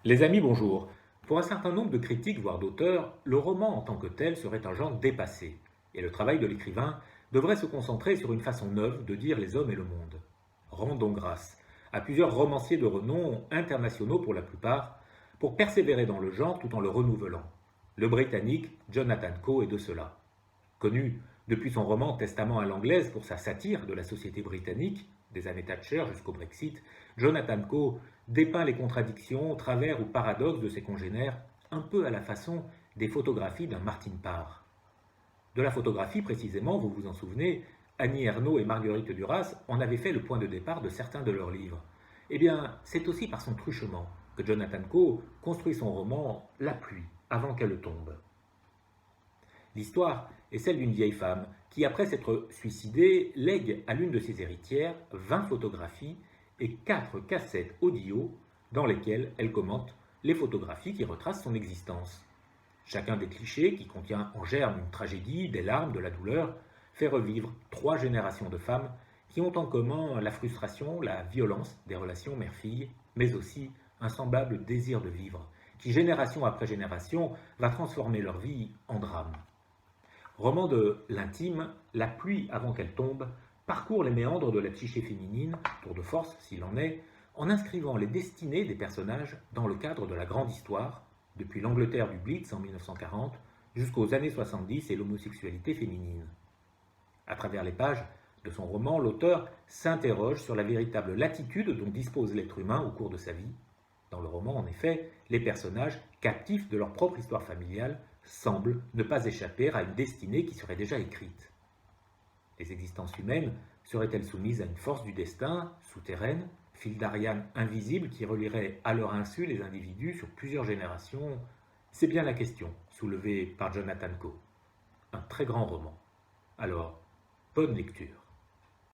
Les amis, bonjour. Pour un certain nombre de critiques, voire d'auteurs, le roman en tant que tel serait un genre dépassé, et le travail de l'écrivain devrait se concentrer sur une façon neuve de dire les hommes et le monde. Rendons grâce à plusieurs romanciers de renom, internationaux pour la plupart, pour persévérer dans le genre tout en le renouvelant. Le Britannique Jonathan Coe est de cela. Connu depuis son roman Testament à l'anglaise pour sa satire de la société britannique, des années Thatcher jusqu'au Brexit, Jonathan Coe dépeint les contradictions, travers ou paradoxes de ses congénères, un peu à la façon des photographies d'un Martin Parr. De la photographie précisément, vous vous en souvenez, Annie Ernaux et Marguerite Duras en avaient fait le point de départ de certains de leurs livres. Eh bien, c'est aussi par son truchement que Jonathan Coe construit son roman La pluie avant qu'elle tombe. L'histoire est celle d'une vieille femme qui, après s'être suicidée, lègue à l'une de ses héritières 20 photographies et 4 cassettes audio dans lesquelles elle commente les photographies qui retracent son existence. Chacun des clichés, qui contient en germe une tragédie, des larmes, de la douleur, fait revivre 3 générations de femmes qui ont en commun la frustration, la violence des relations mère-fille, mais aussi un semblable désir de vivre, qui génération après génération va transformer leur vie en drame. Roman de l'intime, La pluie avant qu'elle tombe parcourt les méandres de la psyché féminine, tour de force s'il en est, en inscrivant les destinées des personnages dans le cadre de la grande histoire, depuis l'Angleterre du Blitz en 1940 jusqu'aux années 70 et l'homosexualité féminine. À travers les pages de son roman, l'auteur s'interroge sur la véritable latitude dont dispose l'être humain au cours de sa vie. Dans le roman, en effet, les personnages, captifs de leur propre histoire familiale, semblent ne pas échapper à une destinée qui serait déjà écrite. Les existences humaines seraient-elles soumises à une force du destin, souterraine, fil d'Ariane invisible qui relierait à leur insu les individus sur plusieurs générations? C'est bien la question soulevée par Jonathan Coe. Un très grand roman. Alors, bonne lecture.